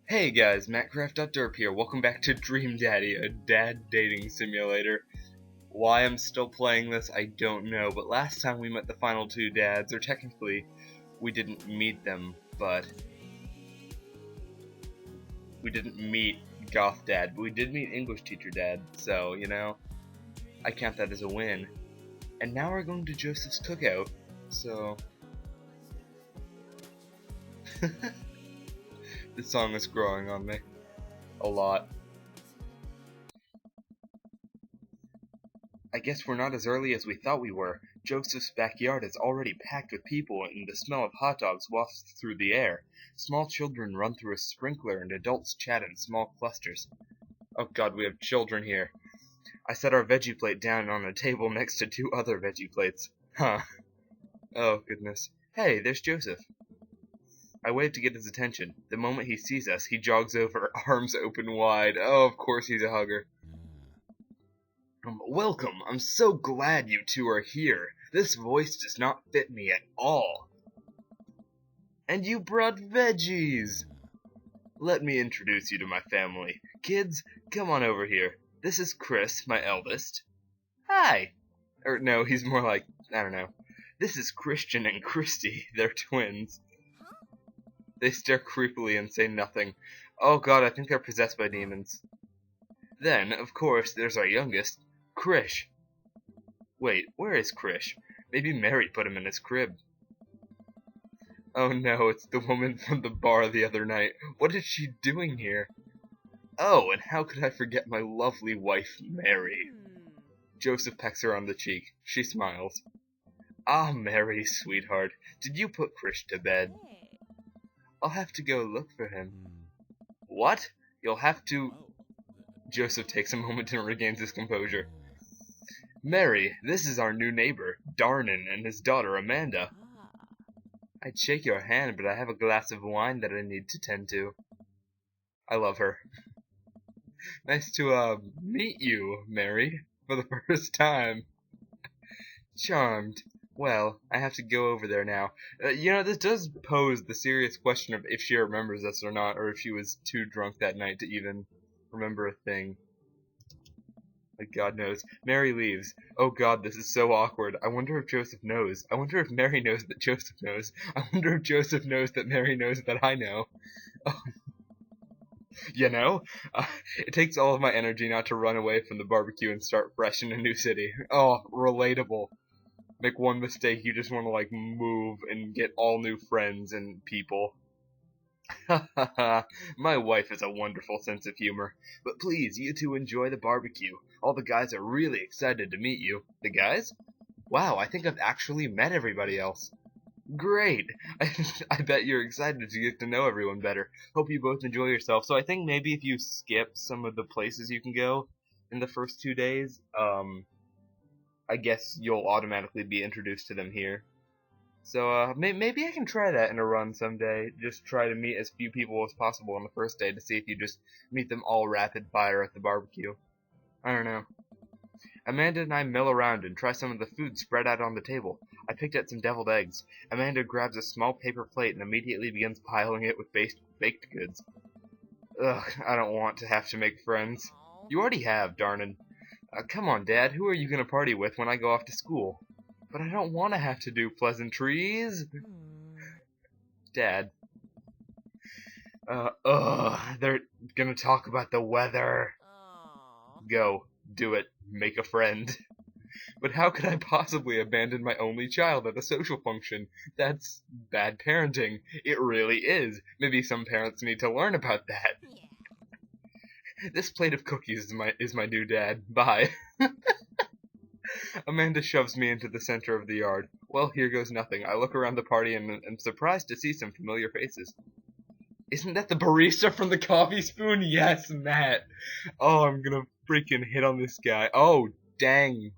Hey guys, MattCraft.derp here. Welcome back to Dream Daddy, a dad dating simulator. Why I'm still playing this, I don't know, but last time we met the final two dads, or technically, we didn't meet them, but we didn't meet Goth Dad, but we did meet English Teacher Dad, so, you know, I count that as a win. And now we're going to Joseph's Cookout, so... This song is growing on me. A lot. I guess we're not as early as we thought we were. Joseph's backyard is already packed with people, and the smell of hot dogs wafts through the air. Small children run through a sprinkler, and adults chat in small clusters. Oh god, we have children here. I set our veggie plate down on a table next to two other veggie plates. Huh. Oh goodness. Hey, there's Joseph. I wave to get his attention. The moment he sees us, he jogs over, arms open wide. Oh, of course he's a hugger. Welcome. I'm so glad you two are here. This voice does not fit me at all. And you brought veggies. Let me introduce you to my family. Kids, come on over here. This is Chris, my eldest. Hi. Or no, he's more like, I don't know. This is Christian and Christy. They're twins. They stare creepily and say nothing. Oh god, I think they're possessed by demons. Then, of course, there's our youngest, Krish. Wait, where is Krish? Maybe Mary put him in his crib. Oh no, it's the woman from the bar the other night. What is she doing here? Oh, and how could I forget my lovely wife, Mary? Joseph pecks her on the cheek. She smiles. Ah, Mary, sweetheart, did you put Krish to bed? I'll have to go look for him. What? You'll have to... Joseph takes a moment and regains his composure. Mary, this is our new neighbor, Darnan, and his daughter, Amanda. I'd shake your hand, but I have a glass of wine that I need to tend to. I love her. Nice to, meet you, Mary, for the first time. Charmed. Well, I have to go over there now. You know, this does pose the serious question of if she remembers us or not, or if she was too drunk that night to even remember a thing. Like God knows. Mary leaves. Oh god, this is so awkward. I wonder if Joseph knows. I wonder if Mary knows that Joseph knows. I wonder if Joseph knows that Mary knows that I know. Oh. You know? It takes all of my energy not to run away from the barbecue and start fresh in a new city. Oh, relatable. Make one mistake, you just want to, like, move and get all new friends and people. Ha ha ha, my wife has a wonderful sense of humor. But please, you two enjoy the barbecue. All the guys are really excited to meet you. The guys? Wow, I think I've actually met everybody else. Great! I bet you're excited to get to know everyone better. Hope you both enjoy yourself. So I think maybe if you skip some of the places you can go in the first 2 days, I guess you'll automatically be introduced to them here. So, maybe I can try that in a run someday. Just try to meet as few people as possible on the first day to see if you just meet them all rapid fire at the barbecue. I don't know. Amanda and I mill around and try some of the food spread out on the table. I picked out some deviled eggs. Amanda grabs a small paper plate and immediately begins piling it with baked goods. Ugh, I don't want to have to make friends. You already have, Darnan. Come on, Dad, who are you going to party with when I go off to school? But I don't want to have to do pleasantries. Dad. They're going to talk about the weather. Go, do it, make a friend. But how could I possibly abandon my only child at a social function? That's bad parenting. It really is. Maybe some parents need to learn about that. This plate of cookies is my new dad. Bye. Amanda shoves me into the center of the yard. Well, here goes nothing. I look around the party and am surprised to see some familiar faces. Isn't that the barista from the Coffee Spoon? Yes, Matt. Oh, I'm gonna freaking hit on this guy. Oh, dang.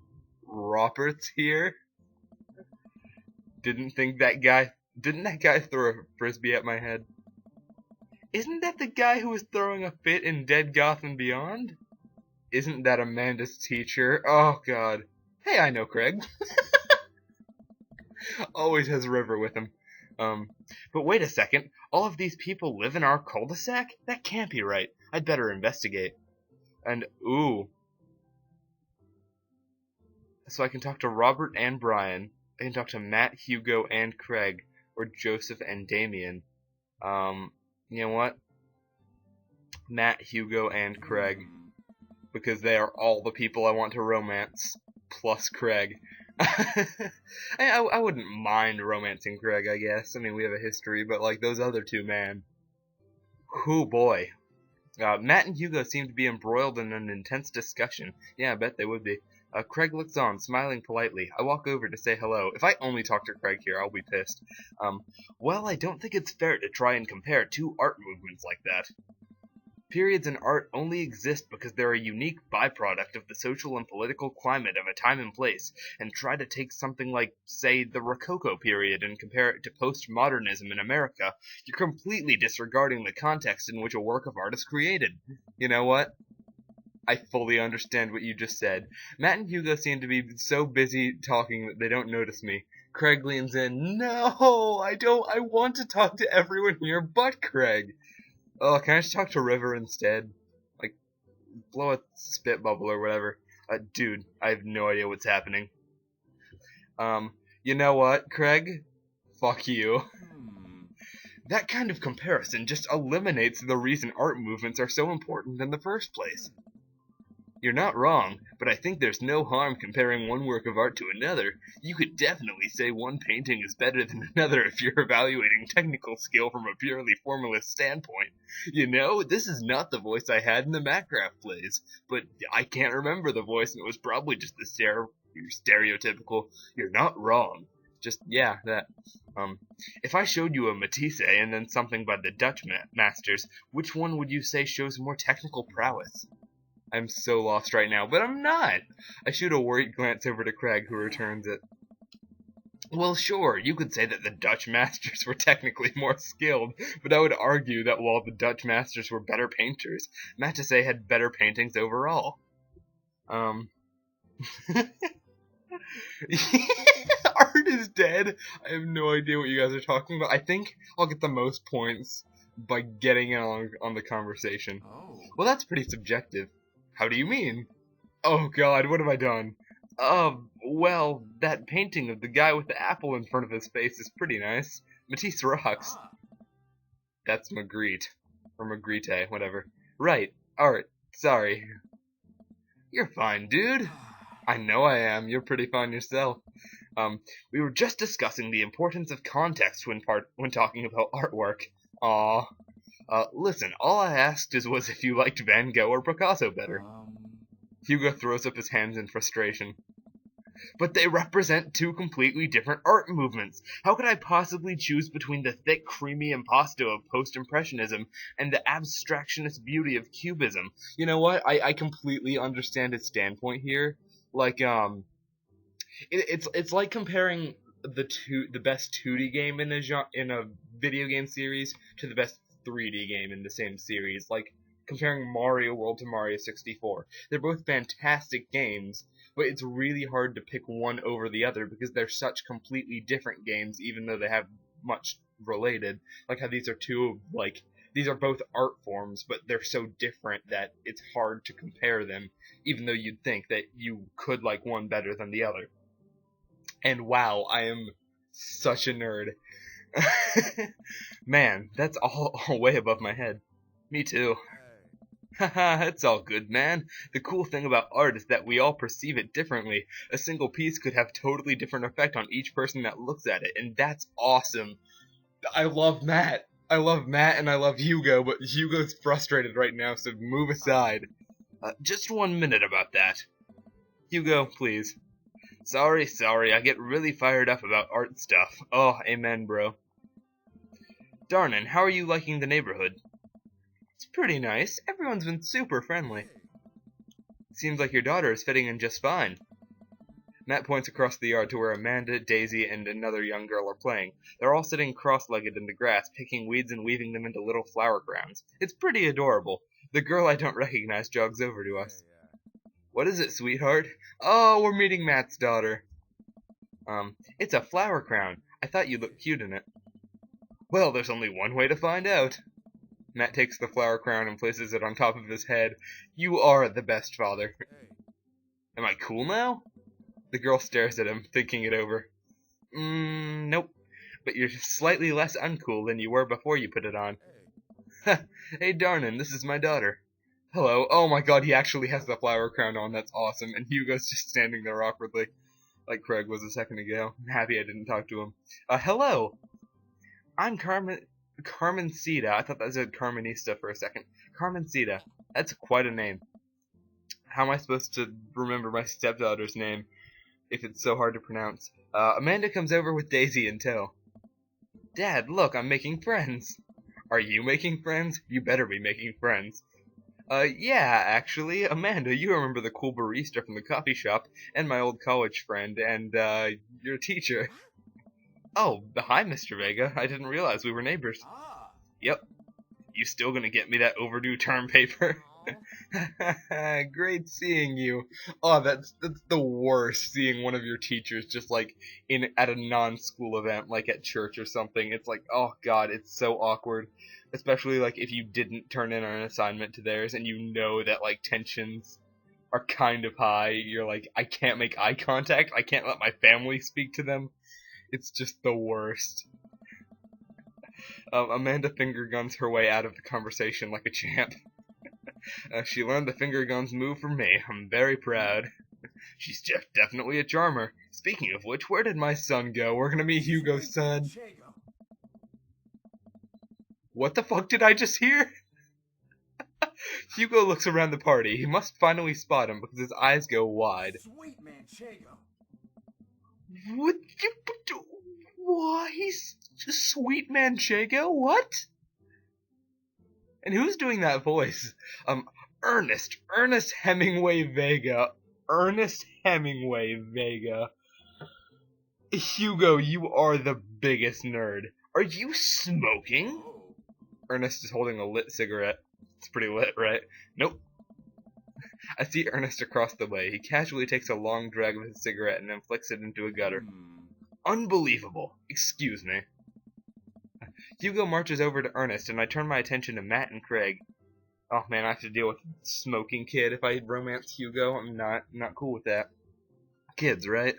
Robert's here? Didn't that guy throw a frisbee at my head? Isn't that the guy who was throwing a fit in Dead Gotham Beyond? Isn't that Amanda's teacher? Oh, God. Hey, I know Craig. Always has River with him. But wait a second. All of these people live in our cul-de-sac? That can't be right. I'd better investigate. And, ooh. So I can talk to Robert and Brian. I can talk to Matt, Hugo, and Craig. Or Joseph and Damien. You know what? Matt, Hugo, and Craig. Because they are all the people I want to romance. Plus Craig. I wouldn't mind romancing Craig, I guess. I mean, we have a history, but like those other two, man. Whoo boy. Matt and Hugo seem to be embroiled in an intense discussion. Yeah, I bet they would be. Craig looks on, smiling politely. I walk over to say hello. If I only talk to Craig here, I'll be pissed. Well, I don't think it's fair to try and compare two art movements like that. Periods in art only exist because they're a unique byproduct of the social and political climate of a time and place, and try to take something like, say, the Rococo period and compare it to postmodernism in America, you're completely disregarding the context in which a work of art is created. You know what? I fully understand what you just said. Matt and Hugo seem to be so busy talking that they don't notice me. Craig leans in. No, I don't. I want to talk to everyone here but Craig. Oh, can I just talk to River instead? Like, blow a spit bubble or whatever. Dude, I have no idea what's happening. You know what, Craig? Fuck you. That kind of comparison just eliminates the reason art movements are so important in the first place. You're not wrong, but I think there's no harm comparing one work of art to another. You could definitely say one painting is better than another if you're evaluating technical skill from a purely formalist standpoint. You know, this is not the voice I had in the Minecraft plays, but I can't remember the voice, and it was probably just the stereotypical, you're not wrong. Just, yeah, that. If I showed you a Matisse and then something by the Dutch masters, which one would you say shows more technical prowess? I'm so lost right now, but I'm not! I shoot a worried glance over to Craig, who returns it. Well, sure, you could say that the Dutch masters were technically more skilled, but I would argue that while the Dutch masters were better painters, Matisse had better paintings overall. Art is dead! I have no idea what you guys are talking about. I think I'll get the most points by getting in on the conversation. Oh. Well, that's pretty subjective. How do you mean? Oh god, what have I done? Well, that painting of the guy with the apple in front of his face is pretty nice. Matisse rocks. That's Magritte. Or Magritte, whatever. Right, art. Sorry. You're fine, dude. I know I am. You're pretty fine yourself. We were just discussing the importance of context when talking about artwork. Aw. Listen, all I asked was if you liked Van Gogh or Picasso better. Hugo throws up his hands in frustration. But they represent two completely different art movements. How could I possibly choose between the thick, creamy impasto of post-impressionism and the abstractionist beauty of cubism? You know what? I completely understand his standpoint here. Like, it's like comparing the best 2D game in a video game series to the best 3D game in the same series, like comparing Mario World to Mario 64. They're both fantastic games, but it's really hard to pick one over the other because they're such completely different games, even though they have much related. Like how these are both art forms, but they're so different that it's hard to compare them, even though you'd think that you could like one better than the other. And wow, I am such a nerd. Man, that's all way above my head. Me too. Haha, it's all good, man. The cool thing about art is that we all perceive it differently. A single piece could have totally different effect on each person that looks at it, and that's awesome. I love Matt and I love Hugo, but Hugo's frustrated right now, so move aside. Just 1 minute about that. Hugo, please. Sorry, I get really fired up about art stuff. Oh, amen, bro. Darnin, how are you liking the neighborhood? It's pretty nice. Everyone's been super friendly. Seems like your daughter is fitting in just fine. Matt points across the yard to where Amanda, Daisy, and another young girl are playing. They're all sitting cross-legged in the grass, picking weeds and weaving them into little flower crowns. It's pretty adorable. The girl I don't recognize jogs over to us. What is it, sweetheart? Oh, we're meeting Matt's daughter. It's a flower crown. I thought you looked cute in it. Well, there's only one way to find out. Matt takes the flower crown and places it on top of his head. You are the best father. Am I cool now? The girl stares at him, thinking it over. Nope. But you're slightly less uncool than you were before you put it on. Hey, Darnan, this is my daughter. Hello. Oh my god, he actually has the flower crown on. That's awesome. And Hugo's just standing there awkwardly, like Craig was a second ago. I'm happy I didn't talk to him. Hello. I'm Carmencita. I thought that said Carmenista for a second. Carmencita. That's quite a name. How am I supposed to remember my stepdaughter's name if it's so hard to pronounce? Amanda comes over with Daisy in tow. Dad, look, I'm making friends. Are you making friends? You better be making friends. Yeah, actually, Amanda, you remember the cool barista from the coffee shop, and my old college friend, and, your teacher. Oh, hi, Mr. Vega. I didn't realize we were neighbors. Yep. You still gonna get me that overdue term paper? Great seeing you. Oh, that's the worst, seeing one of your teachers just, like, at a non-school event, like at church or something. It's like, oh god, it's so awkward. Especially, like, if you didn't turn in an assignment to theirs and you know that, like, tensions are kind of high. You're like, I can't make eye contact. I can't let my family speak to them. It's just the worst. Amanda finger guns her way out of the conversation like a champ. She learned the finger guns move from me. I'm very proud. She's definitely a charmer. Speaking of which, where did my son go? We're gonna meet Hugo's son. What the fuck did I just hear? Hugo looks around the party. He must finally spot him because his eyes go wide. Sweet Manchego. What? He's Sweet Manchego? What? And who's doing that voice? Ernest Hemingway Vega. Ernest Hemingway Vega. Hugo, you are the biggest nerd. Are you smoking? Ernest is holding a lit cigarette. It's pretty lit, right? Nope. I see Ernest across the way. He casually takes a long drag of his cigarette and then flicks it into a gutter. Unbelievable. Excuse me. Hugo marches over to Ernest, and I turn my attention to Matt and Craig. Oh man, I have to deal with a smoking kid if I romance Hugo. I'm not cool with that. Kids, right?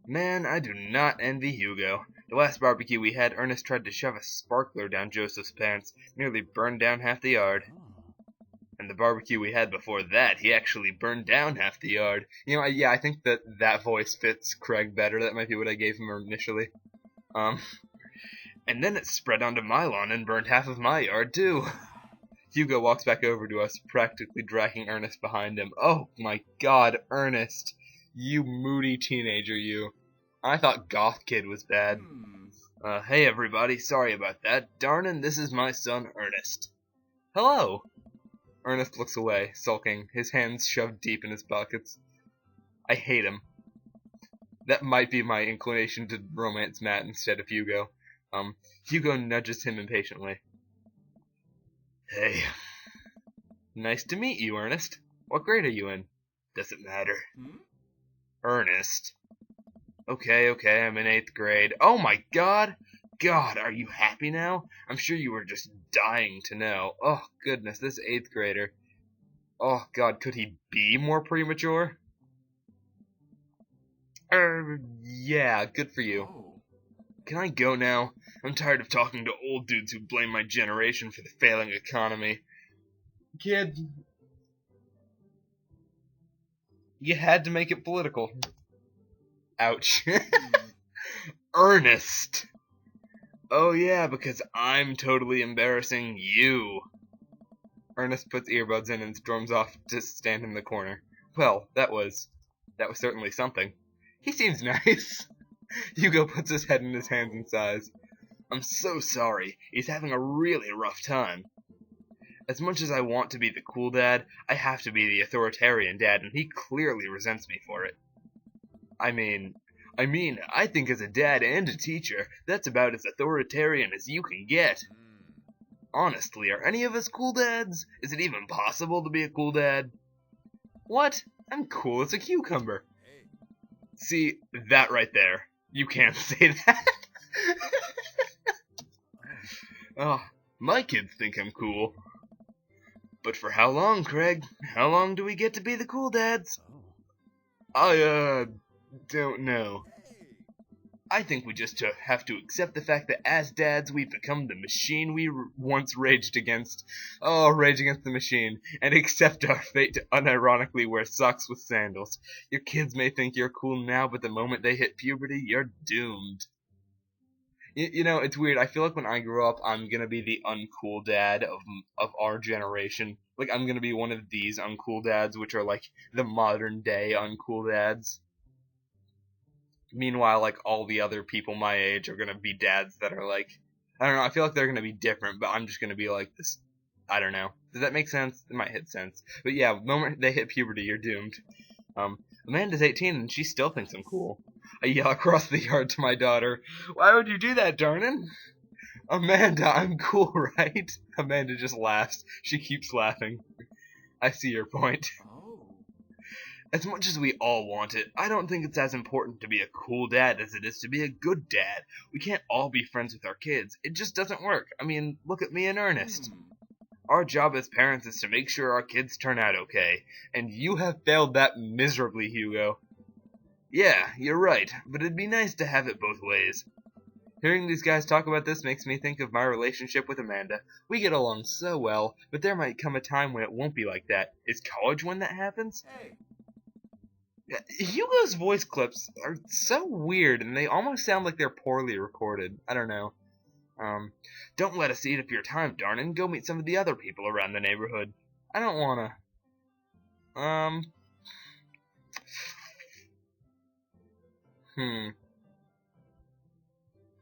Man, I do not envy Hugo. The last barbecue we had, Ernest tried to shove a sparkler down Joseph's pants, nearly burned down half the yard. And the barbecue we had before that, he actually burned down half the yard. You know, yeah, I think that voice fits Craig better. That might be what I gave him initially. And then it spread onto my lawn and burned half of my yard, too. Hugo walks back over to us, practically dragging Ernest behind him. Oh my god, Ernest. You moody teenager, you. I thought Goth Kid was bad. Hey everybody, sorry about that. Darnan, this is my son, Ernest. Hello. Ernest looks away, sulking, his hands shoved deep in his pockets. I hate him. That might be my inclination to romance Matt instead of Hugo. Hugo nudges him impatiently. Hey. Nice to meet you, Ernest. What grade are you in? Doesn't matter. Ernest. Okay, I'm in 8th grade. Oh my god! God, are you happy now? I'm sure you were just dying to know. Oh, goodness, this 8th grader. Oh god, could he be more premature? Yeah, good for you. Can I go now? I'm tired of talking to old dudes who blame my generation for the failing economy. Kid, you had to make it political. Ouch. Ernest! Oh yeah, because I'm totally embarrassing you. Ernest puts earbuds in and storms off to stand in the corner. Well, that was certainly something. He seems nice. Hugo puts his head in his hands and sighs. I'm so sorry. He's having a really rough time. As much as I want to be the cool dad, I have to be the authoritarian dad, and he clearly resents me for it. I mean, I think as a dad and a teacher, that's about as authoritarian as you can get. Honestly, are any of us cool dads? Is it even possible to be a cool dad? What? I'm cool as a cucumber. See, that right there. You can't say that. Oh, my kids think I'm cool. But for how long, Craig? How long do we get to be the cool dads? I, don't know. I think we just have to accept the fact that as dads, we've become the machine we once raged against. Oh, rage against the machine. And accept our fate to unironically wear socks with sandals. Your kids may think you're cool now, but the moment they hit puberty, you're doomed. You know, it's weird. I feel like when I grow up, I'm gonna be the uncool dad of our generation. Like, I'm gonna be one of these uncool dads, which are like the modern day uncool dads. Meanwhile, like, all the other people my age are gonna be dads that are like, I don't know, I feel like they're gonna be different, but I'm just gonna be like this, I don't know. Does that make sense? It might hit sense. But yeah, the moment they hit puberty, you're doomed. Amanda's 18 and she still thinks I'm cool. I yell across the yard to my daughter, "Why would you do that, darnin'?" "Amanda, I'm cool, right?" Amanda just laughs. She keeps laughing. I see your point. As much as we all want it, I don't think it's as important to be a cool dad as it is to be a good dad. We can't all be friends with our kids. It just doesn't work. I mean, look at me and Ernest. Our job as parents is to make sure our kids turn out okay. And you have failed that miserably, Hugo. Yeah, you're right, but it'd be nice to have it both ways. Hearing these guys talk about this makes me think of my relationship with Amanda. We get along so well, but there might come a time when it won't be like that. Is college when that happens? Hugo's voice clips are so weird, and they almost sound like they're poorly recorded. I don't know. Don't let us eat up your time, darnin'. Go meet some of the other people around the neighborhood. I don't wanna.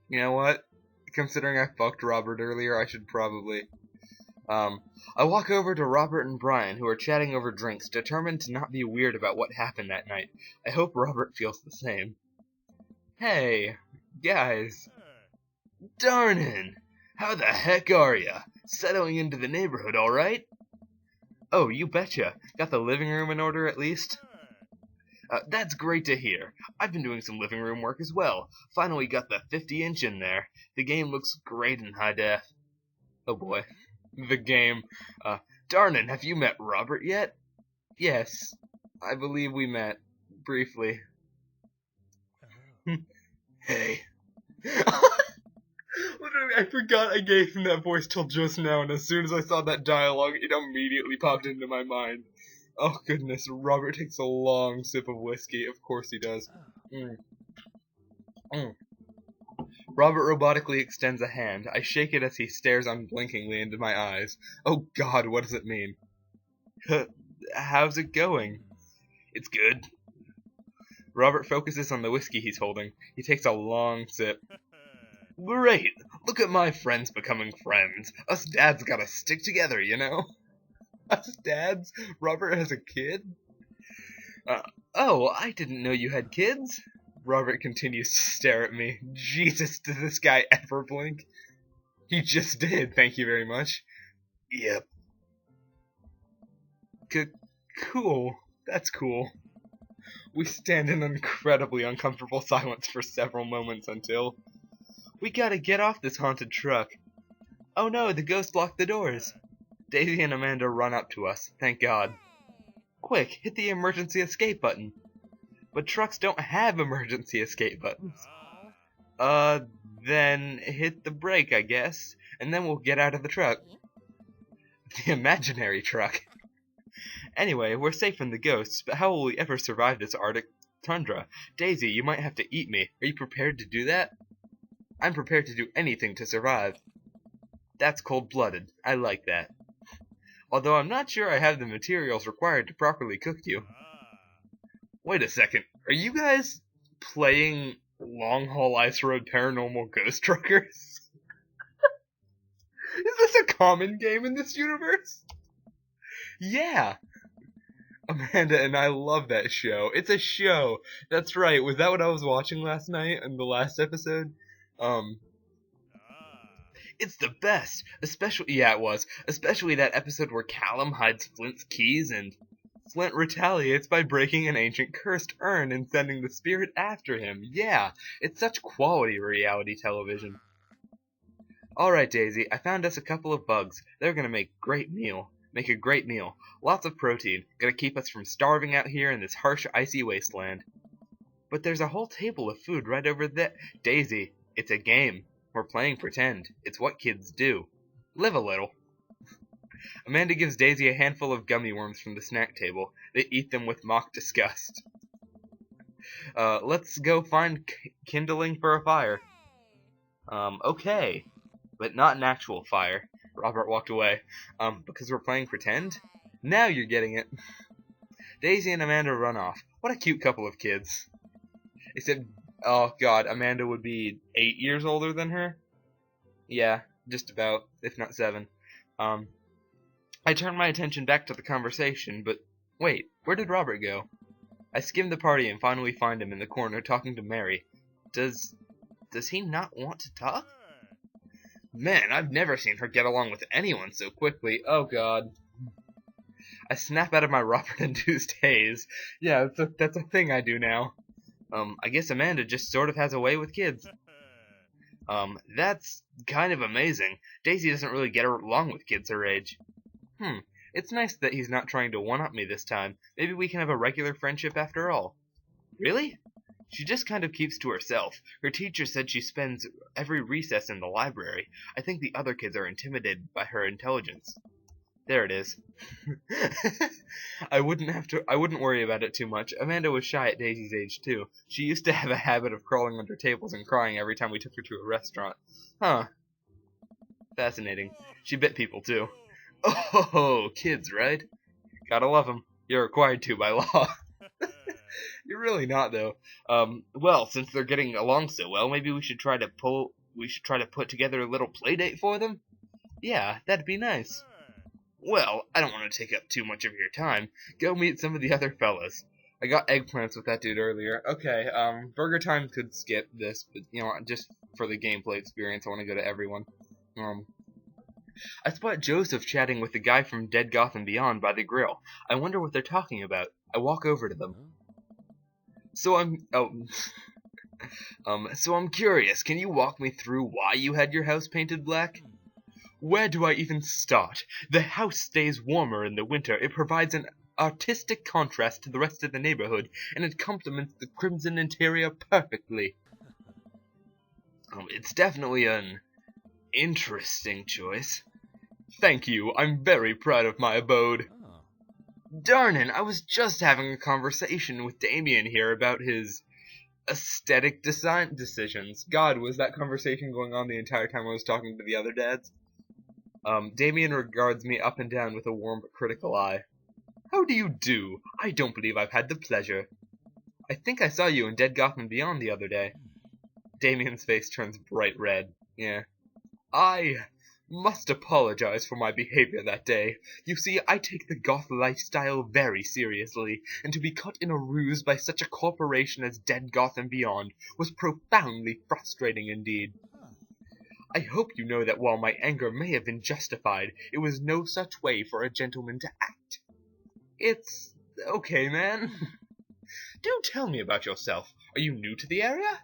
You know what? Considering I fucked Robert earlier, I should probably. I walk over to Robert and Brian, who are chatting over drinks, determined to not be weird about what happened that night. I hope Robert feels the same. Hey, guys. Darnin'! How the heck are ya? Settling into the neighborhood alright? Oh, you betcha. Got the living room in order at least? That's great to hear. I've been doing some living room work as well. Finally got the 50-inch in there. The game looks great in high def. Oh boy. The game. Darnin', have you met Robert yet? Yes. I believe we met. Briefly. Hey. Literally, I forgot I gave him that voice till just now, and as soon as I saw that dialogue, it immediately popped into my mind. Oh goodness, Robert takes a long sip of whiskey. Of course he does. Robert robotically extends a hand. I shake it as he stares unblinkingly into my eyes. Oh God, what does it mean? How's it going? It's good. Robert focuses on the whiskey he's holding. He takes a long sip. Great! Look at my friends becoming friends. Us dads gotta stick together, you know? Us dads? Robert has a kid? Oh, I didn't know you had kids. Robert continues to stare at me. Jesus, does this guy ever blink? He just did, thank you very much. Yep. Cool. That's cool. We stand in incredibly uncomfortable silence for several moments until... We gotta get off this haunted truck. Oh no, the ghost locked the doors. Daisy and Amanda run up to us, thank God. Quick, hit the emergency escape button. But trucks don't have emergency escape buttons. Then hit the brake, I guess, and then we'll get out of the truck. The imaginary truck. Anyway, we're safe from the ghosts, but how will we ever survive this Arctic tundra? Daisy, you might have to eat me. Are you prepared to do that? I'm prepared to do anything to survive. That's cold-blooded. I like that. Although I'm not sure I have the materials required to properly cook you. Wait a second. Are you guys playing Long Haul Ice Road Paranormal Ghost Truckers? Is this a common game in this universe? Yeah. Amanda and I love that show. It's a show. That's right. Was that what I was watching last night in the last episode? It's the best. Yeah, it was. Especially that episode where Callum hides Flint's keys and Flint retaliates by breaking an ancient cursed urn and sending the spirit after him. Yeah, it's such quality reality television. Alright, Daisy, I found us a couple of bugs. They're gonna make a great meal. Lots of protein. Gonna keep us from starving out here in this harsh, icy wasteland. But there's a whole table of food right over there. Daisy, it's a game. We're playing pretend. It's what kids do. Live a little. Amanda gives Daisy a handful of gummy worms from the snack table. They eat them with mock disgust. Let's go find kindling for a fire. Okay. But not an actual fire. Robert walked away. Because we're playing pretend? Now you're getting it. Daisy and Amanda run off. What a cute couple of kids. Except, oh god, Amanda would be 8 years older than her? Yeah, just about, if not 7. I turned my attention back to the conversation, but wait, where did Robert go? I skimmed the party and finally find him in the corner talking to Mary. Does he not want to talk? Man, I've never seen her get along with anyone so quickly. Oh god. I snap out of my Robert-induced haze. Yeah, that's a thing I do now. I guess Amanda just sort of has a way with kids. That's kind of amazing. Daisy doesn't really get along with kids her age. It's nice that he's not trying to one-up me this time. Maybe we can have a regular friendship after all. Really? She just kind of keeps to herself. Her teacher said she spends every recess in the library. I think the other kids are intimidated by her intelligence. There it is. I wouldn't worry about it too much. Amanda was shy at Daisy's age too. She used to have a habit of crawling under tables and crying every time we took her to a restaurant. Huh. Fascinating. She bit people too. Oh, kids, right? Gotta love them. You're required to by law. You're really not though. Well, since they're getting along so well, maybe we should try to put together a little play date for them? Yeah, that'd be nice. Well, I don't want to take up too much of your time. Go meet some of the other fellas. I got eggplants with that dude earlier. Okay, Burger Time could skip this, but, just for the gameplay experience, I want to go to everyone. I spot Joseph chatting with the guy from Dead Gotham Beyond by the grill. I wonder what they're talking about. I walk over to them. So I'm curious. Can you walk me through why you had your house painted black? Where do I even start? The house stays warmer in the winter. It provides an artistic contrast to the rest of the neighborhood, and it complements the crimson interior perfectly. It's definitely an interesting choice. Thank you. I'm very proud of my abode. Darn it, I was just having a conversation with Damien here about his aesthetic design decisions. God, was that conversation going on the entire time I was talking to the other dads? Damien regards me up and down with a warm but critical eye. How do you do? I don't believe I've had the pleasure. I think I saw you in Dead Gotham Beyond the other day. Damien's face turns bright red. Yeah. I must apologize for my behavior that day. You see, I take the goth lifestyle very seriously, and to be caught in a ruse by such a corporation as Dead Gotham Beyond was profoundly frustrating indeed. I hope you know that while my anger may have been justified, it was no such way for a gentleman to act. It's okay, man. Do tell me about yourself. Are you new to the area?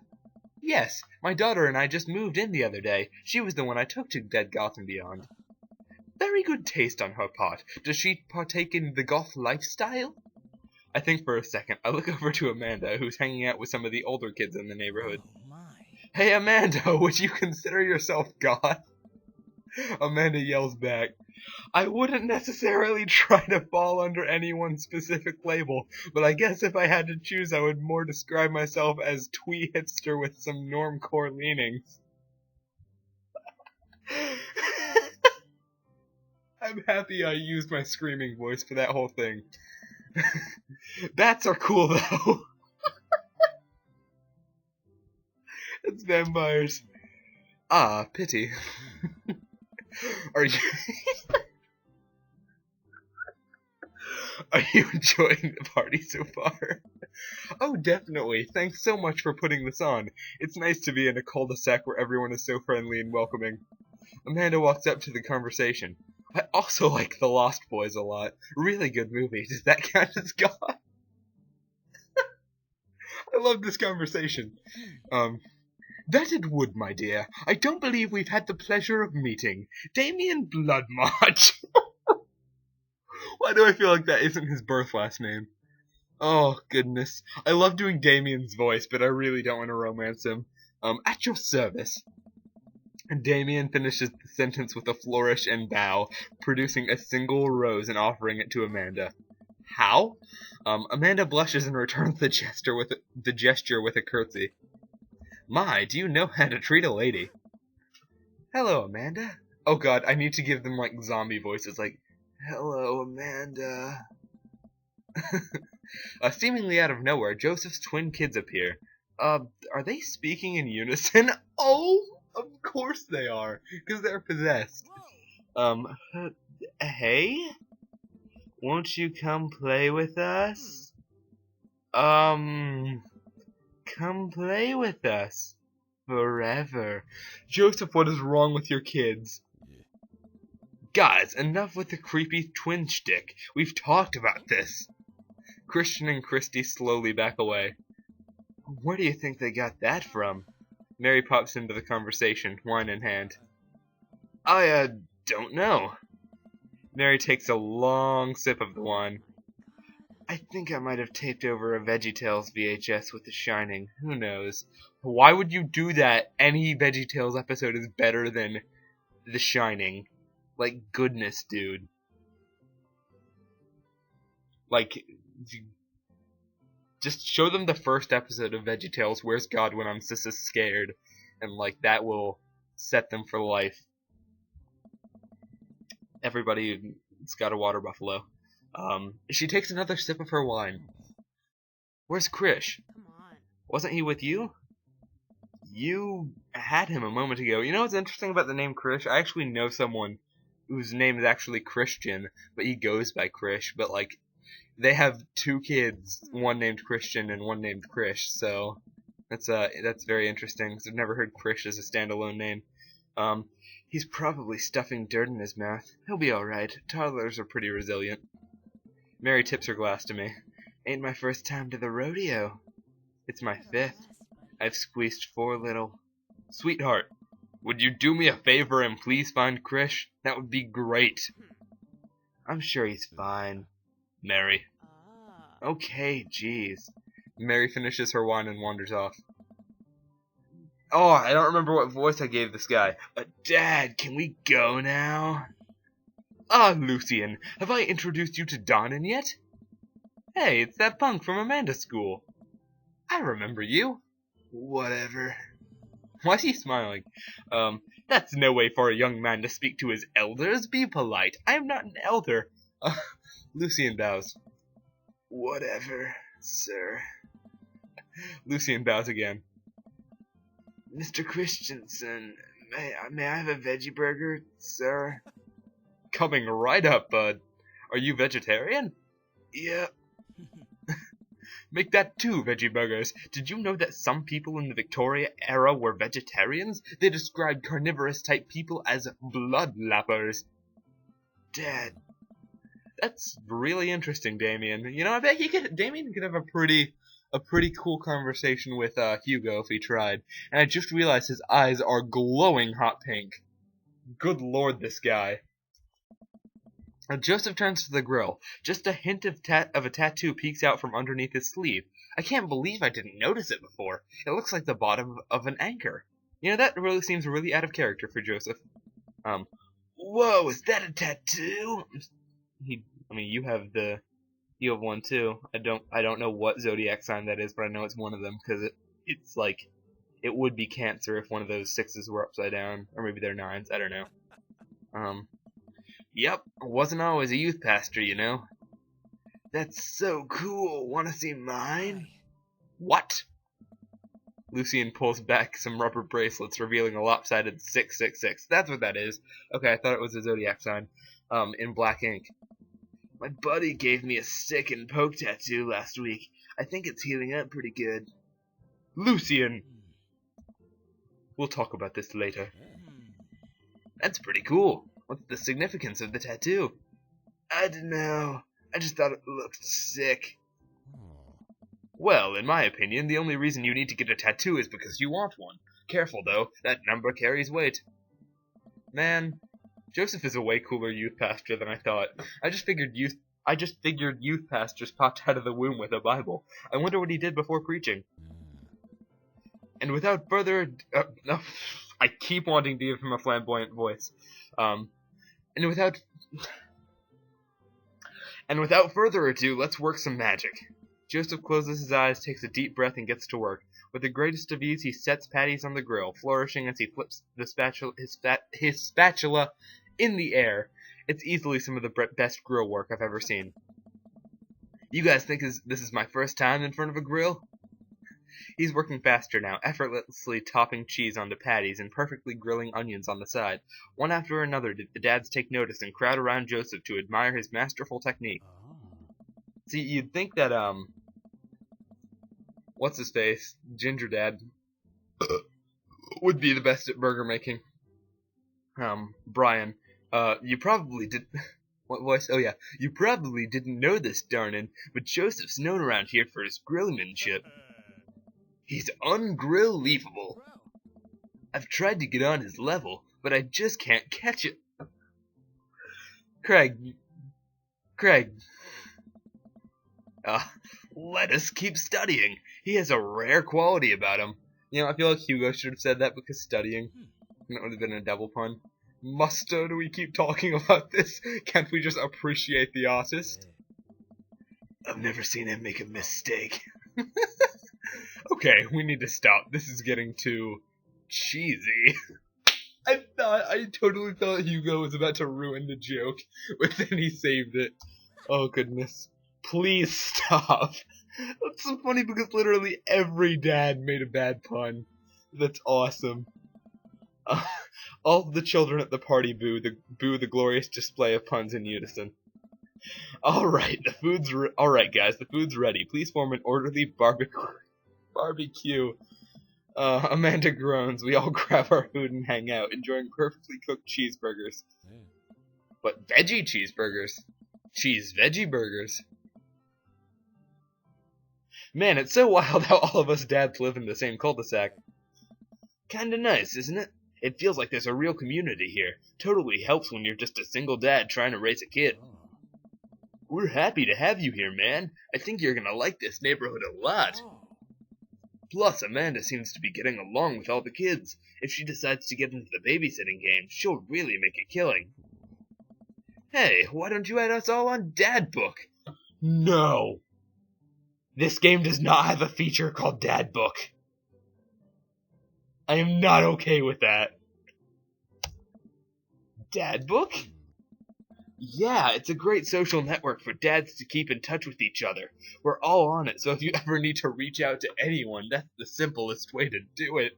Yes, my daughter and I just moved in the other day. She was the one I took to Dead Gotham Beyond. Very good taste on her part. Does she partake in the goth lifestyle? I think for a second. I look over to Amanda, who's hanging out with some of the older kids in the neighborhood. Hey, Amanda, would you consider yourself goth? Amanda yells back. I wouldn't necessarily try to fall under any one specific label, but I guess if I had to choose, I would more describe myself as twee hipster with some normcore leanings. I'm happy I used my screaming voice for that whole thing. Bats are cool, though. It's vampires. Ah, pity. Are you... Are you enjoying the party so far? Oh, definitely. Thanks so much for putting this on. It's nice to be in a cul-de-sac where everyone is so friendly and welcoming. Amanda walks up to the conversation. I also like The Lost Boys a lot. Really good movie. Does that count as God? I love this conversation. That it would, my dear. I don't believe we've had the pleasure of meeting. Damien Bloodmarch. Why do I feel like that isn't his birth last name? Oh, goodness. I love doing Damien's voice, but I really don't want to romance him. At your service. And Damien finishes the sentence with a flourish and bow, producing a single rose and offering it to Amanda. How? Amanda blushes and returns the gesture with a curtsy. My, do you know how to treat a lady? Hello, Amanda. Oh god, I need to give them like zombie voices, like, hello, Amanda. Seemingly out of nowhere, Joseph's twin kids appear. Are they speaking in unison? Oh, of course they are, because they're possessed. Hey? Won't you come play with us? Come play with us. Forever. Joseph, what is wrong with your kids? Guys, enough with the creepy twin shtick. We've talked about this. Christian and Christy slowly back away. Where do you think they got that from? Mary pops into the conversation, wine in hand. I, don't know. Mary takes a long sip of the wine. I think I might have taped over a VeggieTales VHS with The Shining. Who knows? Why would you do that? Any VeggieTales episode is better than The Shining. Like, goodness, dude. Like, just show them the first episode of VeggieTales, Where's God When I'm Sis is Scared, and, like, that will set them for life. Everybody's got a water buffalo. She takes another sip of her wine. Where's Krish? Come on. Wasn't he with you? You had him a moment ago. You know what's interesting about the name Krish? I actually know someone whose name is actually Christian, but he goes by Krish. But, like, they have two kids, one named Christian and one named Krish, so that's very interesting, because I've never heard Krish as a standalone name. He's probably stuffing dirt in his mouth. He'll be alright. Toddlers are pretty resilient. Mary tips her glass to me. Ain't my first time to the rodeo. It's my fifth. I've squeezed 4 little. Sweetheart, would you do me a favor and please find Krish? That would be great. I'm sure he's fine. Mary. Okay, jeez. Mary finishes her wine and wanders off. Oh, I don't remember what voice I gave this guy. But Dad, can we go now? Ah, Lucian, have I introduced you to Donnan yet? Hey, it's that punk from Amanda's school. I remember you. Whatever. Why's he smiling? That's no way for a young man to speak to his elders. Be polite. I am not an elder. Lucian bows. Whatever, sir. Lucian bows again. Mr. Christensen, may I have a veggie burger, sir? Coming right up, bud. Are you vegetarian? Yeah. Make that 2 veggie burgers. Did you know that some people in the Victoria era were vegetarians? They described carnivorous type people as blood lappers. Dad. That's really interesting, Damien. You know, I bet Damien could have a pretty cool conversation with Hugo if he tried. And I just realized his eyes are glowing hot pink. Good lord, this guy. Joseph turns to the grill. Just a hint of a tattoo peeks out from underneath his sleeve. I can't believe I didn't notice it before. It looks like the bottom of an anchor. You know, that really seems really out of character for Joseph. Whoa, is that a tattoo? You have one too. I don't know what zodiac sign that is, but I know it's one of them because it's like it would be Cancer if one of those 6s were upside down, or maybe they're 9s. I don't know. Yep, wasn't always a youth pastor, you know. That's so cool. Want to see mine? What? Lucian pulls back some rubber bracelets, revealing a lopsided 666. That's what that is. Okay, I thought it was a zodiac sign. In black ink. My buddy gave me a stick and poke tattoo last week. I think it's healing up pretty good. Lucian! We'll talk about this later. That's pretty cool. What's the significance of the tattoo? I don't know. I just thought it looked sick. Well, in my opinion, the only reason you need to get a tattoo is because you want one. Careful, though. That number carries weight. Man, Joseph is a way cooler youth pastor than I thought. I just figured youth pastors popped out of the womb with a Bible. I wonder what he did before preaching. And without further no, I keep wanting to give him a flamboyant voice. And without further ado, let's work some magic. Joseph closes his eyes, takes a deep breath, and gets to work. With the greatest of ease, he sets patties on the grill, flourishing as he flips his spatula in the air. It's easily some of the best grill work I've ever seen. You guys think this is my first time in front of a grill? He's working faster now, effortlessly topping cheese onto patties and perfectly grilling onions on the side. One after another did the dads take notice and crowd around Joseph to admire his masterful technique. See, you'd think that, what's his face, Ginger Dad, would be the best at burger making. Brian, you probably did. What voice? Oh yeah, you probably didn't know this, darnin', but Joseph's known around here for his grillmanship. He's ungrill-leafable. I've tried to get on his level, but I just can't catch it. Craig. Let us keep studying. He has a rare quality about him. You know, I feel like Hugo should have said that because studying. That would have been a double pun. Do we keep talking about this? Can't we just appreciate the artist? I've never seen him make a mistake. Okay, we need to stop. This is getting too cheesy. I totally thought Hugo was about to ruin the joke, but then he saved it. Oh goodness. Please stop. That's so funny because literally every dad made a bad pun. That's awesome. All of the children at the party boo the glorious display of puns in unison. Alright, guys, the food's ready. Please form an orderly barbecue. Amanda groans. We all grab our food and hang out, enjoying perfectly cooked cheeseburgers. But veggie cheeseburgers. Cheese-veggie burgers. Man, it's so wild how all of us dads live in the same cul-de-sac. Kinda nice, isn't it? It feels like there's a real community here. Totally helps when you're just a single dad trying to raise a kid. We're happy to have you here, man. I think you're gonna like this neighborhood a lot. Plus, Amanda seems to be getting along with all the kids. If she decides to get into the babysitting game, she'll really make a killing. Hey, why don't you add us all on Dad Book? No! This game does not have a feature called Dad Book. I am not okay with that. Dad Book? Yeah, it's a great social network for dads to keep in touch with each other. We're all on it, so if you ever need to reach out to anyone, that's the simplest way to do it.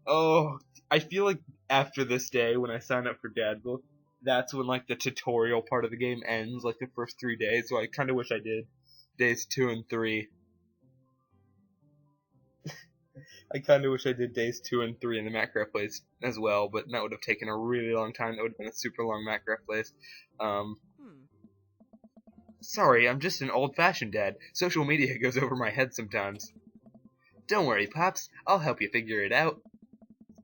Oh, I feel like after this day, when I sign up for Dad Book, that's when, like, the tutorial part of the game ends, like, the first 3 days, so I kind of wish I did days 2 and 3. I kind of wish I did days 2 and 3 in the Minecraft place as well, but that would have taken a really long time. That would have been a super long Minecraft place. Sorry, I'm just an old-fashioned dad. Social media goes over my head sometimes. Don't worry, Pops. I'll help you figure it out.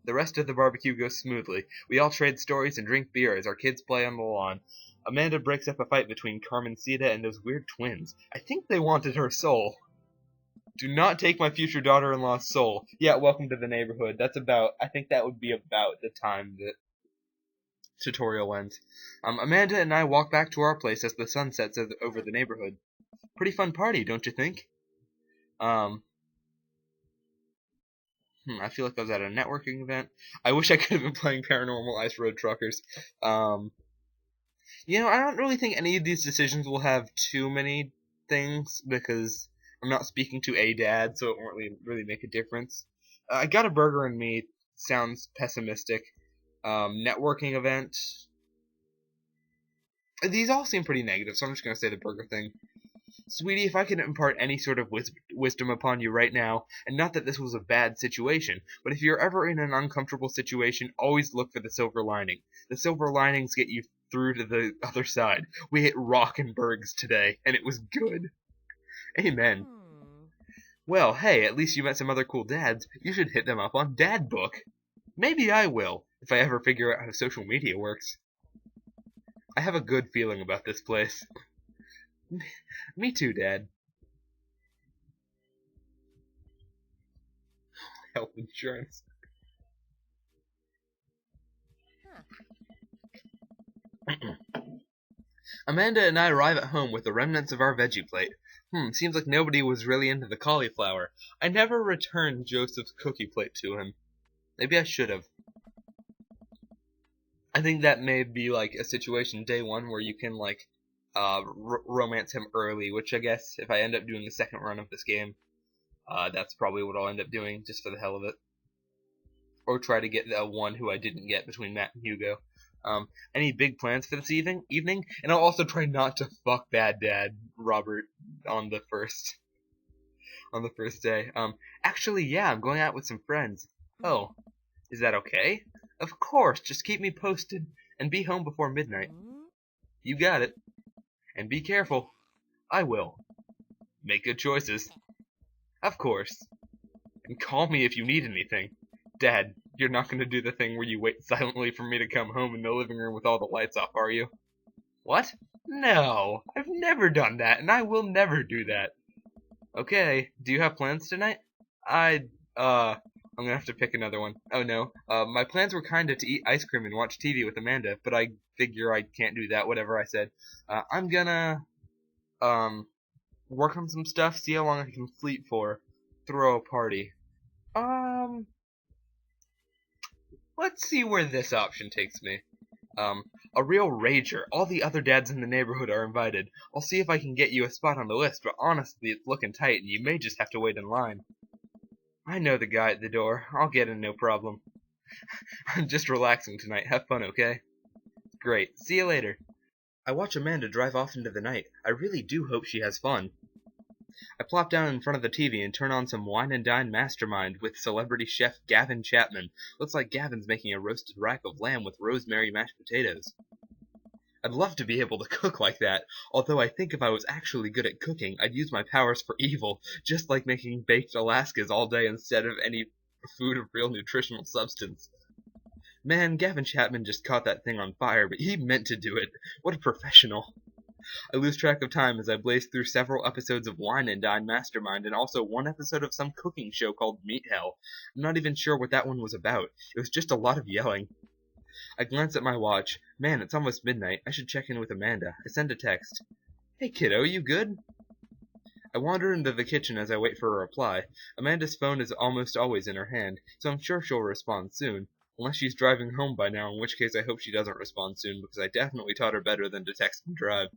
The rest of the barbecue goes smoothly. We all trade stories and drink beer as our kids play on the lawn. Amanda breaks up a fight between Carmencita and those weird twins. I think they wanted her soul. Do not take my future daughter-in-law's soul. Yeah, welcome to the neighborhood. I think that would be about the time that tutorial ends. Amanda and I walk back to our place as the sun sets over the neighborhood. Pretty fun party, don't you think? I feel like I was at a networking event. I wish I could have been playing Paranormal Ice Road Truckers. You know, I don't really think any of these decisions will have too many things, because I'm not speaking to a dad, so it won't really make a difference. I got a burger and me sounds pessimistic. Networking event. These all seem pretty negative, so I'm just going to say the burger thing. Sweetie, if I could impart any sort of wisdom upon you right now, and not that this was a bad situation, but if you're ever in an uncomfortable situation, always look for the silver lining. The silver linings get you through to the other side. We hit Rockenbergs today, and it was good. Amen. Well, hey, at least you met some other cool dads. You should hit them up on Dad Book. Maybe I will, if I ever figure out how social media works. I have a good feeling about this place. Me too, Dad. Health insurance. Amanda and I arrive at home with the remnants of our veggie plate. Seems like nobody was really into the cauliflower. I never returned Joseph's cookie plate to him. Maybe I should have. I think that may be like a situation day one where you can like romance him early, which I guess if I end up doing the second run of this game, that's probably what I'll end up doing just for the hell of it. Or try to get the one who I didn't get between Matt and Hugo. Any big plans for this evening? And I'll also try not to fuck Bad Dad Robert on the first day. Actually, yeah, I'm going out with some friends. Oh, is that okay? Of course, just keep me posted and be home before midnight. You got it. And be careful. I will. Make good choices. Of course. And call me if you need anything. Dad, you're not going to do the thing where you wait silently for me to come home in the living room with all the lights off, are you? What? No, I've never done that, and I will never do that. Okay, do you have plans tonight? I'm gonna have to pick another one. Oh no, my plans were kinda to eat ice cream and watch TV with Amanda, but I figure I can't do that, whatever I said. I'm gonna, work on some stuff, see how long I can sleep for, throw a party. Let's see where this option takes me. A real rager. All the other dads in the neighborhood are invited. I'll see if I can get you a spot on the list, but honestly, it's looking tight, and you may just have to wait in line. I know the guy at the door. I'll get in, no problem. I'm just relaxing tonight. Have fun, okay? Great. See you later. I watch Amanda drive off into the night. I really do hope she has fun. I plop down in front of the TV and turn on some Wine and Dine Mastermind with celebrity chef Gavin Chapman. Looks like Gavin's making a roasted rack of lamb with rosemary mashed potatoes. I'd love to be able to cook like that, although I think if I was actually good at cooking, I'd use my powers for evil, just like making baked Alaskas all day instead of any food of real nutritional substance. Man, Gavin Chapman just caught that thing on fire, but he meant to do it. What a professional. I lose track of time as I blaze through several episodes of Wine and Dine Mastermind and also one episode of some cooking show called Meat Hell. I'm not even sure what that one was about. It was just a lot of yelling. I glance at my watch. Man, it's almost midnight. I should check in with Amanda. I send a text. Hey kiddo, you good? I wander into the kitchen as I wait for a reply. Amanda's phone is almost always in her hand, so I'm sure she'll respond soon. Unless she's driving home by now, in which case I hope she doesn't respond soon, because I definitely taught her better than to text and drive.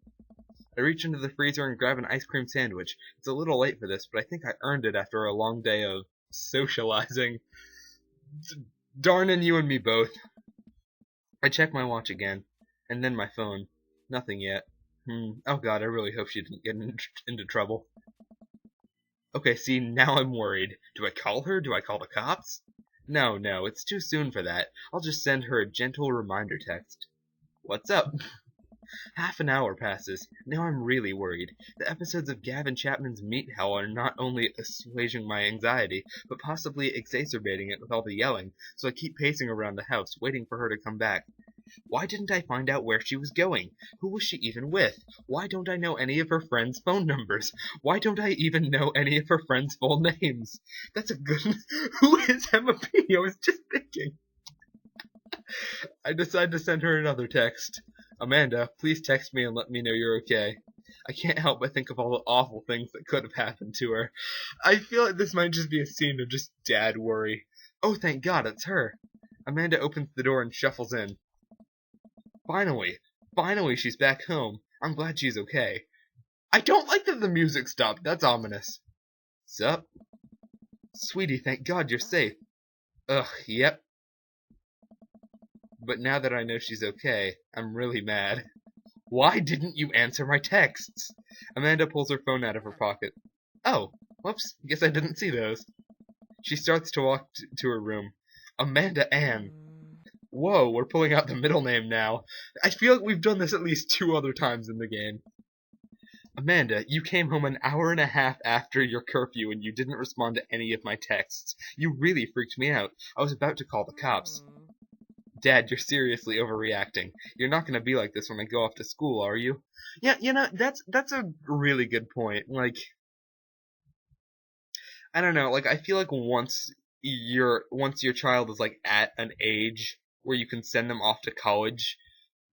I reach into the freezer and grab an ice cream sandwich. It's a little late for this, but I think I earned it after a long day of socializing. Darnin' you and me both. I check my watch again, and then my phone. Nothing yet. Oh god, I really hope she didn't get into trouble. Okay, see, now I'm worried. Do I call her? Do I call the cops? No, it's too soon for that. I'll just send her a gentle reminder text. What's up? Half an hour passes. Now I'm really worried. The episodes of Gavin Chapman's Meat Hell are not only assuaging my anxiety, but possibly exacerbating it with all the yelling, so I keep pacing around the house, waiting for her to come back. Why didn't I find out where she was going? Who was she even with? Why don't I know any of her friends' phone numbers? Why don't I even know any of her friends' full names? That's a good... Who is Emma P? I was just thinking. I decide to send her another text. Amanda, please text me and let me know you're okay. I can't help but think of all the awful things that could have happened to her. I feel like this might just be a scene of just dad worry. Oh, thank God, it's her. Amanda opens the door and shuffles in. Finally she's back home. I'm glad she's okay. I don't like that the music stopped. That's ominous. Sup? Sweetie, thank God you're safe. Ugh, yep. But now that I know she's okay, I'm really mad. Why didn't you answer my texts? Amanda pulls her phone out of her pocket. Oh, whoops, guess I didn't see those. She starts to walk to her room. Amanda Ann. Whoa, we're pulling out the middle name now. I feel like we've done this at least 2 other times in the game. Amanda, you came home an hour and a half after your curfew and you didn't respond to any of my texts. You really freaked me out. I was about to call the cops. Dad, you're seriously overreacting. You're not gonna be like this when I go off to school, are you? Yeah, that's a really good point. Like, I don't know, like I feel like once your child is like at an age where you can send them off to college,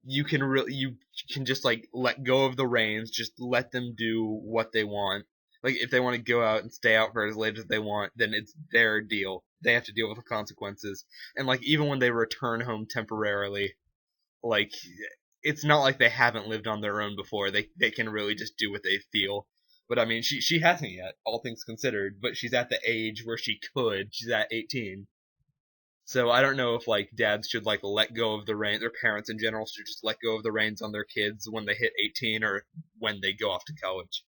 you can just like let go of the reins, just let them do what they want. Like if they want to go out and stay out for as late as they want, then it's their deal. They have to deal with the consequences. And like even when they return home temporarily, like it's not like they haven't lived on their own before. They can really just do what they feel. But I mean, she hasn't yet, all things considered. But she's at the age where she could. She's at 18. So I don't know if like dads should like let go of the reins, or parents in general should just let go of the reins on their kids when they hit 18 or when they go off to college.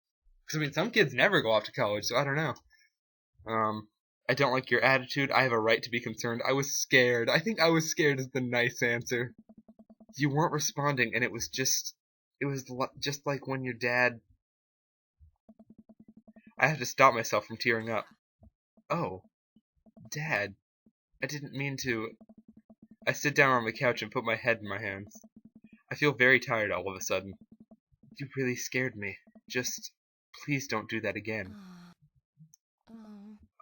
Because I mean, some kids never go off to college, so I don't know. I don't like your attitude. I have a right to be concerned. I was scared. I think I was scared is the nice answer. You weren't responding, and it was just like when your dad. I had to stop myself from tearing up. Oh, Dad. I didn't mean to. I sit down on the couch and put my head in my hands. I feel very tired all of a sudden. You really scared me. Just, please don't do that again.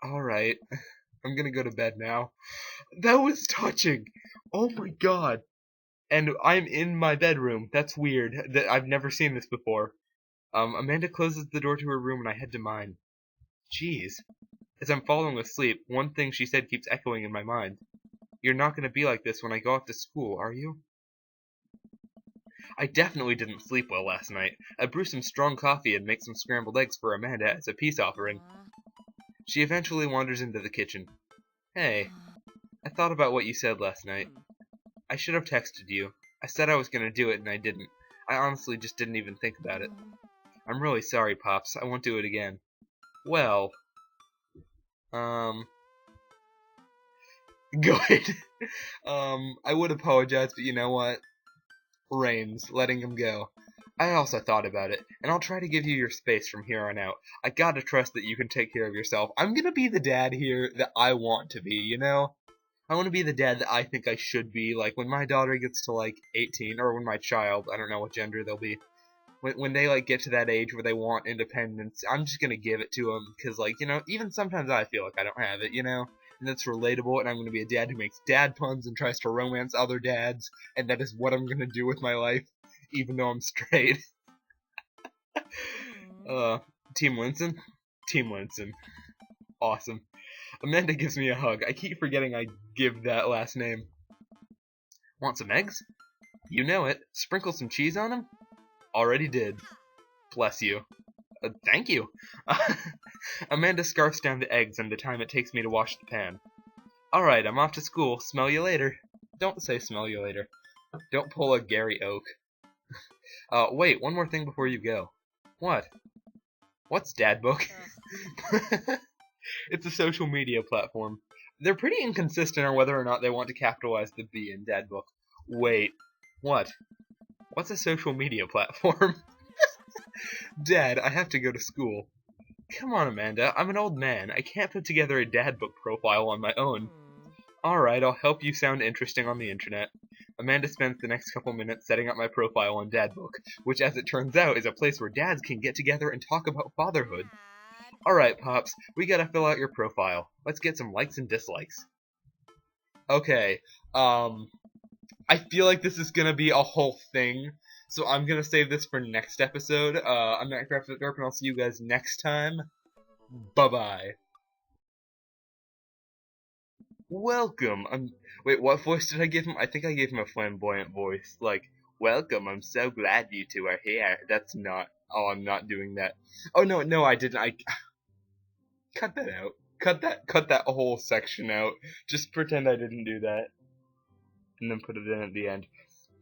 Alright. I'm gonna go to bed now. That was touching! Oh my god! And I'm in my bedroom. That's weird. I've never seen this before. Amanda closes the door to her room and I head to mine. Jeez. As I'm falling asleep, one thing she said keeps echoing in my mind. You're not going to be like this when I go off to school, are you? I definitely didn't sleep well last night. I brewed some strong coffee and make some scrambled eggs for Amanda as a peace offering. She eventually wanders into the kitchen. Hey, I thought about what you said last night. I should have texted you. I said I was going to do it and I didn't. I honestly just didn't even think about it. I'm really sorry, Pops. I won't do it again. Well, good. I would apologize, but you know what? Reigns, letting him go. I also thought about it, and I'll try to give you your space from here on out. I gotta trust that you can take care of yourself. I'm gonna be the dad here that I want to be, you know? I want to be the dad that I think I should be, like, when my daughter gets to, like, 18, or when my child, I don't know what gender they'll be, when they, like, get to that age where they want independence, I'm just gonna give it to them, because, like, you know, even sometimes I feel like I don't have it, you know? And that's relatable, and I'm gonna be a dad who makes dad puns and tries to romance other dads, and that is what I'm gonna do with my life, even though I'm straight. Team Winston? Team Winston. Awesome. Amanda gives me a hug. I keep forgetting I give that last name. Want some eggs? You know it. Sprinkle some cheese on them? Already did. Bless you. Thank you. Amanda scarfs down the eggs and the time it takes me to wash the pan. Alright, I'm off to school. Smell you later. Don't say smell you later. Don't pull a Gary Oak. Wait, one more thing before you go. What? What's Dadbook? It's a social media platform. They're pretty inconsistent on whether or not they want to capitalize the B in Dadbook. Wait. What? What's a social media platform? Dad, I have to go to school. Come on, Amanda. I'm an old man. I can't put together a Dadbook profile on my own. Alright, I'll help you sound interesting on the internet. Amanda spends the next couple minutes setting up my profile on Dadbook, which as it turns out is a place where dads can get together and talk about fatherhood. Alright, Pops, we gotta fill out your profile. Let's get some likes and dislikes. Okay, I feel like this is gonna be a whole thing, so I'm gonna save this for next episode. I'm Minecraft Derp, and I'll see you guys next time. Bye-bye. Welcome. Wait, what voice did I give him? I think I gave him a flamboyant voice. Like, welcome, I'm so glad you two are here. That's not... Oh, I'm not doing that. Oh, no, I didn't. Cut that out. Cut that whole section out. Just pretend I didn't do that. And then put it in at the end.